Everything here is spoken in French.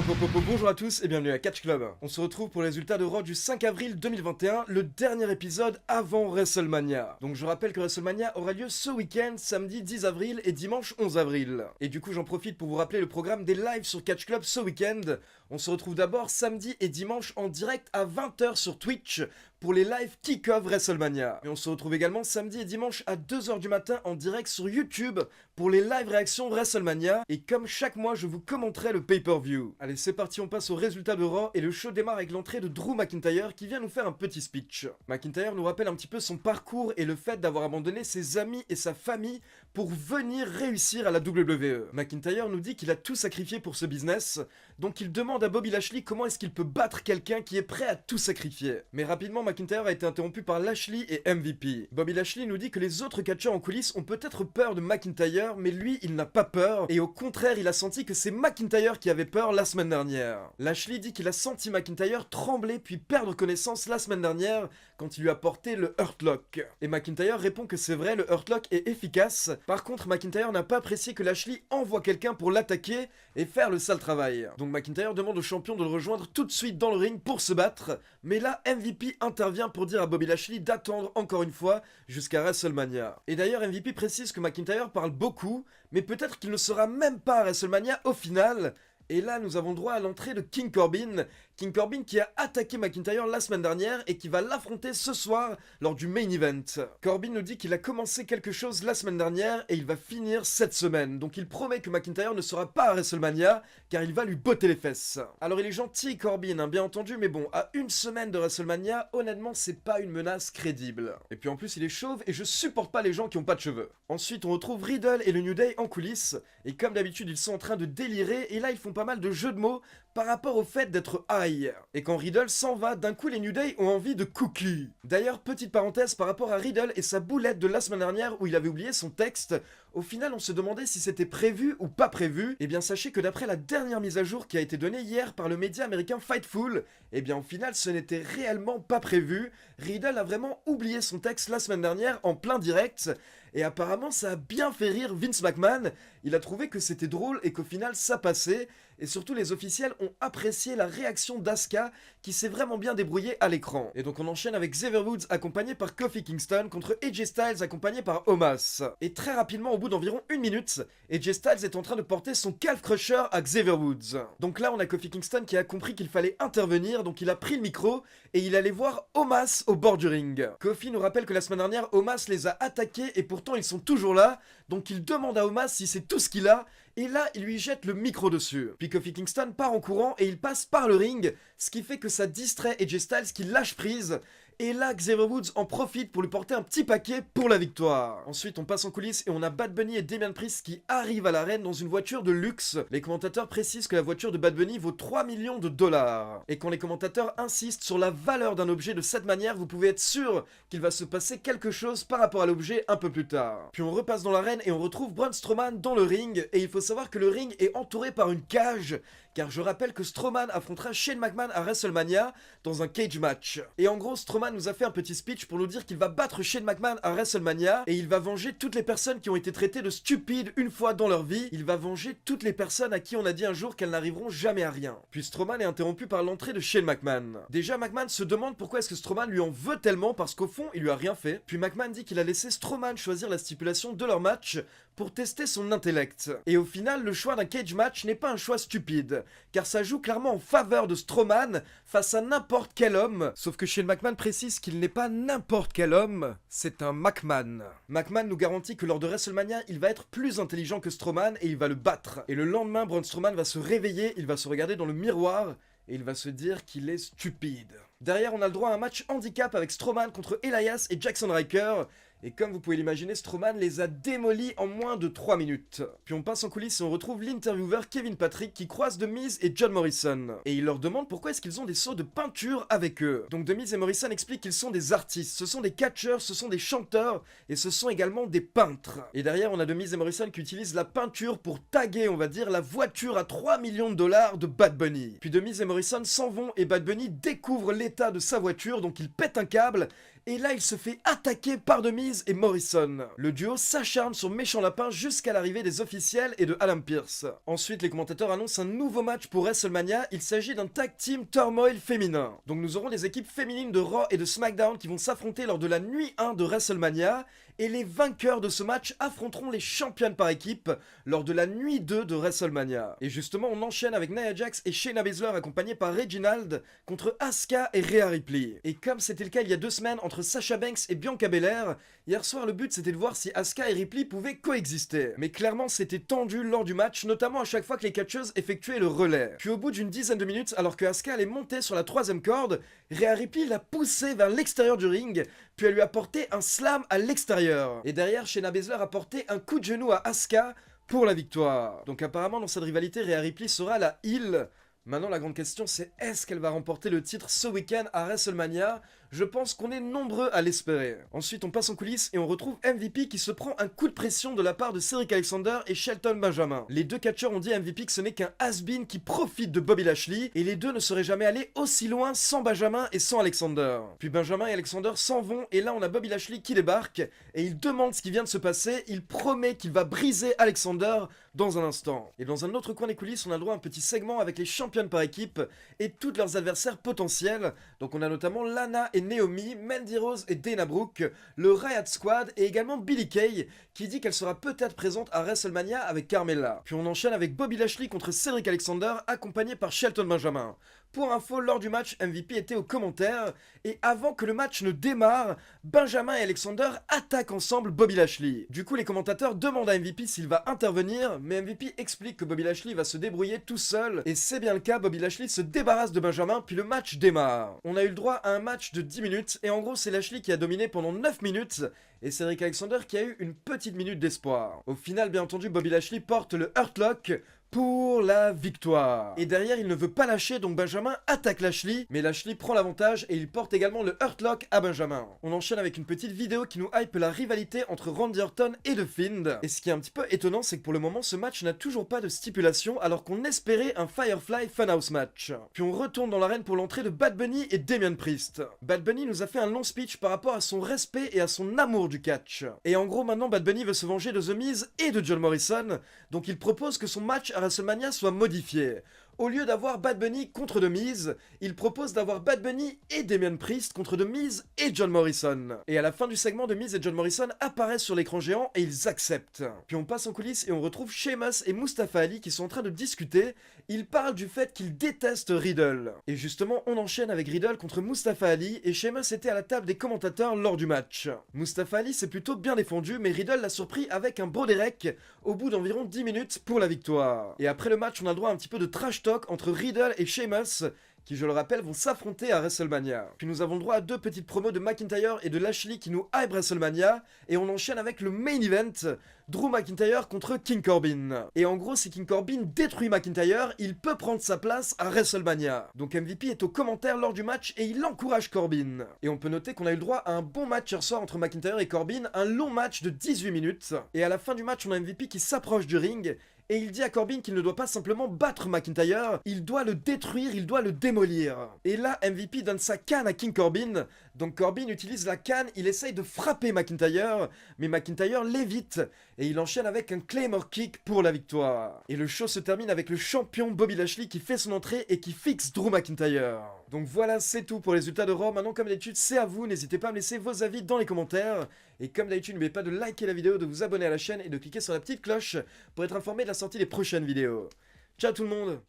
Bonjour à tous et bienvenue à Catch Club. On se retrouve pour les résultats de Raw du 5 avril 2021, le dernier épisode avant WrestleMania. Donc je rappelle que WrestleMania aura lieu ce week-end, samedi 10 avril et dimanche 11 avril. Et du coup j'en profite pour vous rappeler le programme des lives sur Catch Club ce week-end. On se retrouve d'abord samedi et dimanche en direct à 20h sur Twitch pour les lives kick-off WrestleMania. Et on se retrouve également samedi et dimanche à 2h du matin en direct sur YouTube pour les live réactions WrestleMania. Et comme chaque mois, je vous commenterai le pay-per-view. Allez, c'est parti, on passe aux résultats de Raw et le show démarre avec l'entrée de Drew McIntyre qui vient nous faire un petit speech. McIntyre nous rappelle un petit peu son parcours et le fait d'avoir abandonné ses amis et sa famille pour venir réussir à la WWE. McIntyre nous dit qu'il a tout sacrifié pour ce business, donc il demande à Bobby Lashley comment est-ce qu'il peut battre quelqu'un qui est prêt à tout sacrifier. Mais rapidement, McIntyre a été interrompu par Lashley et MVP. Bobby Lashley nous dit que les autres catcheurs en coulisses ont peut-être peur de McIntyre, mais lui, il n'a pas peur, et au contraire, il a senti que c'est McIntyre qui avait peur la semaine dernière. Lashley dit qu'il a senti McIntyre trembler puis perdre connaissance la semaine dernière quand il lui a porté le Hurt Lock. Et McIntyre répond que c'est vrai, le Hurt Lock est efficace. Par contre, McIntyre n'a pas apprécié que Lashley envoie quelqu'un pour l'attaquer et faire le sale travail. Donc McIntyre demande au champion de le rejoindre tout de suite dans le ring pour se battre, mais là MVP intervient pour dire à Bobby Lashley d'attendre encore une fois jusqu'à WrestleMania. Et d'ailleurs MVP précise que McIntyre parle beaucoup, mais peut-être qu'il ne sera même pas à WrestleMania au final. Et là, nous avons droit à l'entrée de King Corbin. King Corbin qui a attaqué McIntyre la semaine dernière et qui va l'affronter ce soir lors du main event. Corbin nous dit qu'il a commencé quelque chose la semaine dernière et il va finir cette semaine. Donc il promet que McIntyre ne sera pas à WrestleMania car il va lui botter les fesses. Alors il est gentil Corbin, hein, bien entendu, mais bon, à une semaine de WrestleMania, honnêtement, c'est pas une menace crédible. Et puis en plus, il est chauve et je supporte pas les gens qui ont pas de cheveux. Ensuite, on retrouve Riddle et le New Day en coulisses et comme d'habitude, ils sont en train de délirer et là, ils font pas mal de jeux de mots par rapport au fait d'être high. Et quand Riddle s'en va, d'un coup les New Day ont envie de cookie. D'ailleurs, petite parenthèse par rapport à Riddle et sa boulette de la semaine dernière où il avait oublié son texte, au final on se demandait si c'était prévu ou pas prévu. Et bien sachez que d'après la dernière mise à jour qui a été donnée hier par le média américain Fightful, et bien au final ce n'était réellement pas prévu. Riddle a vraiment oublié son texte la semaine dernière en plein direct. Et apparemment ça a bien fait rire Vince McMahon, il a trouvé que c'était drôle et qu'au final ça passait, et surtout les officiels ont apprécié la réaction d'Asuka qui s'est vraiment bien débrouillée à l'écran. Et donc on enchaîne avec Xavier Woods accompagné par Kofi Kingston contre AJ Styles accompagné par Omos. Et très rapidement au bout d'environ 1 minute, AJ Styles est en train de porter son calf crusher à Xavier Woods. Donc là on a Kofi Kingston qui a compris qu'il fallait intervenir, donc il a pris le micro et il allait voir Omos au bord du ring. Kofi nous rappelle que la semaine dernière Omos les a attaqués et pourtant ils sont toujours là, donc il demande à Omos si c'est tout ce qu'il a, et là il lui jette le micro dessus. Puis Kofi Kingston part en courant et il passe par le ring, ce qui fait que ça distrait AJ Styles qui lâche prise. Et là, Xavier Woods en profite pour lui porter un petit paquet pour la victoire. Ensuite, on passe en coulisses et on a Bad Bunny et Damian Priest qui arrivent à l'arène dans une voiture de luxe. Les commentateurs précisent que la voiture de Bad Bunny vaut 3 millions de dollars. Et quand les commentateurs insistent sur la valeur d'un objet de cette manière, vous pouvez être sûr qu'il va se passer quelque chose par rapport à l'objet un peu plus tard. Puis on repasse dans l'arène et on retrouve Braun Strowman dans le ring. Et il faut savoir que le ring est entouré par une cage. Car je rappelle que Strowman affrontera Shane McMahon à WrestleMania dans un cage match. Et en gros, Strowman nous a fait un petit speech pour nous dire qu'il va battre Shane McMahon à WrestleMania et il va venger toutes les personnes qui ont été traitées de stupides une fois dans leur vie. Il va venger toutes les personnes à qui on a dit un jour qu'elles n'arriveront jamais à rien. Puis Strowman est interrompu par l'entrée de Shane McMahon. Déjà, McMahon se demande pourquoi est-ce que Strowman lui en veut tellement parce qu'au fond, il lui a rien fait. Puis McMahon dit qu'il a laissé Strowman choisir la stipulation de leur match pour tester son intellect. Et au final, le choix d'un cage match n'est pas un choix stupide, car ça joue clairement en faveur de Strowman face à n'importe quel homme, sauf que Shane McMahon précise qu'il n'est pas n'importe quel homme, c'est un McMahon. McMahon nous garantit que lors de WrestleMania, il va être plus intelligent que Strowman et il va le battre. Et le lendemain, Braun Strowman va se réveiller, il va se regarder dans le miroir et il va se dire qu'il est stupide. Derrière, on a le droit à un match handicap avec Strowman contre Elias et Jackson Ryker. Et comme vous pouvez l'imaginer, Strowman les a démolis en moins de 3 minutes. Puis on passe en coulisses et on retrouve l'intervieweur Kevin Patrick qui croise The Miz et John Morrison. Et il leur demande pourquoi est-ce qu'ils ont des seaux de peinture avec eux. Donc The Miz et Morrison expliquent qu'ils sont des artistes, ce sont des catcheurs, ce sont des chanteurs et ce sont également des peintres. Et derrière on a The Miz et Morrison qui utilisent la peinture pour taguer, on va dire, la voiture à 3 millions de dollars de Bad Bunny. Puis The Miz et Morrison s'en vont et Bad Bunny découvre l'état de sa voiture, donc il pète un câble Et là, il se fait attaquer par The Miz et Morrison. Le duo s'acharne sur Méchant Lapin jusqu'à l'arrivée des officiels et de Adam Pearce. Ensuite, les commentateurs annoncent un nouveau match pour WrestleMania. Il s'agit d'un tag team Turmoil féminin. Donc nous aurons des équipes féminines de Raw et de SmackDown qui vont s'affronter lors de la nuit 1 de WrestleMania. Et les vainqueurs de ce match affronteront les championnes par équipe lors de la nuit 2 de WrestleMania. Et justement, on enchaîne avec Nia Jax et Shayna Baszler accompagnés par Reginald contre Asuka et Rhea Ripley. Et comme c'était le cas il y a 2 semaines entre Sasha Banks et Bianca Belair, hier soir le but c'était de voir si Asuka et Ripley pouvaient coexister. Mais clairement c'était tendu lors du match, notamment à chaque fois que les catcheuses effectuaient le relais. Puis au bout d'une dizaine de minutes, alors que Asuka allait monter sur la 3ème corde, Rhea Ripley l'a poussée vers l'extérieur du ring, puis elle lui a porté un slam à l'extérieur. Et derrière, Shayna Baszler a porté un coup de genou à Asuka pour la victoire. Donc apparemment dans cette rivalité, Rhea Ripley sera la heel. Maintenant la grande question c'est est-ce qu'elle va remporter le titre ce week-end à WrestleMania? Je pense qu'on est nombreux à l'espérer. Ensuite on passe en coulisses et on retrouve MVP qui se prend un coup de pression de la part de Cedric Alexander et Shelton Benjamin. Les deux catcheurs ont dit à MVP que ce n'est qu'un has-been qui profite de Bobby Lashley et les deux ne seraient jamais allés aussi loin sans Benjamin et sans Alexander. Puis Benjamin et Alexander s'en vont et là on a Bobby Lashley qui débarque et il demande ce qui vient de se passer, il promet qu'il va briser Alexander dans un instant. Et dans un autre coin des coulisses on a le droit à un petit segment avec les championnes par équipe et toutes leurs adversaires potentiels. Donc on a notamment Lana et Naomi, Mandy Rose et Dana Brooke, le Riot Squad et également Billie Kay qui dit qu'elle sera peut-être présente à WrestleMania avec Carmella. Puis on enchaîne avec Bobby Lashley contre Cedric Alexander accompagné par Shelton Benjamin. Pour info, lors du match, MVP était aux commentaires et avant que le match ne démarre, Benjamin et Alexander attaquent ensemble Bobby Lashley. Du coup, les commentateurs demandent à MVP s'il va intervenir, mais MVP explique que Bobby Lashley va se débrouiller tout seul et c'est bien le cas, Bobby Lashley se débarrasse de Benjamin puis le match démarre. On a eu le droit à un match de 10 minutes et en gros c'est Lashley qui a dominé pendant 9 minutes et Cedric Alexander qui a eu une petite minute d'espoir. Au final, bien entendu, Bobby Lashley porte le Hurt Lock pour la victoire. Et derrière, il ne veut pas lâcher, donc Benjamin attaque Lashley, mais Lashley prend l'avantage et il porte également le Hurt Lock à Benjamin. On enchaîne avec une petite vidéo qui nous hype la rivalité entre Randy Orton et The Fiend. Et ce qui est un petit peu étonnant, c'est que pour le moment, ce match n'a toujours pas de stipulation, alors qu'on espérait un Firefly Funhouse match. Puis on retourne dans l'arène pour l'entrée de Bad Bunny et Damian Priest. Bad Bunny nous a fait un long speech par rapport à son respect et à son amour du catch. Et en gros, maintenant, Bad Bunny veut se venger de The Miz et de John Morrison, donc il propose que son match à WrestleMania soit modifié. Au lieu d'avoir Bad Bunny contre The Miz, il propose d'avoir Bad Bunny et Damian Priest contre The Miz et John Morrison. Et à la fin du segment, The Miz et John Morrison apparaissent sur l'écran géant et ils acceptent. Puis on passe en coulisses et on retrouve Sheamus et Mustafa Ali qui sont en train de discuter. Ils parlent du fait qu'ils détestent Riddle. Et justement, on enchaîne avec Riddle contre Mustafa Ali et Sheamus était à la table des commentateurs lors du match. Mustafa Ali s'est plutôt bien défendu, mais Riddle l'a surpris avec un Broderek au bout d'environ 10 minutes pour la victoire. Et après le match, on a le droit à un petit peu de trash talk entre Riddle et Sheamus, qui je le rappelle vont s'affronter à WrestleMania. Puis nous avons le droit à 2 petites promos de McIntyre et de Lashley qui nous hype WrestleMania, et on enchaîne avec le main event, Drew McIntyre contre King Corbin. Et en gros, si King Corbin détruit McIntyre, il peut prendre sa place à WrestleMania. Donc MVP est au commentaire lors du match et il encourage Corbin. Et on peut noter qu'on a eu le droit à un bon match hier soir entre McIntyre et Corbin, un long match de 18 minutes. Et à la fin du match, on a MVP qui s'approche du ring, et il dit à Corbin qu'il ne doit pas simplement battre McIntyre, il doit le détruire, il doit le démolir. Et là, MVP donne sa canne à King Corbin, donc Corbin utilise la canne, il essaye de frapper McIntyre, mais McIntyre l'évite, et il enchaîne avec un Claymore Kick pour la victoire. Et le show se termine avec le champion Bobby Lashley qui fait son entrée et qui fixe Drew McIntyre. Donc voilà, c'est tout pour les résultats de Raw. Maintenant, comme d'habitude, c'est à vous, n'hésitez pas à me laisser vos avis dans les commentaires. Et comme d'habitude, n'oubliez pas de liker la vidéo, de vous abonner à la chaîne et de cliquer sur la petite cloche pour être informé de la sortie des prochaines vidéos. Ciao tout le monde!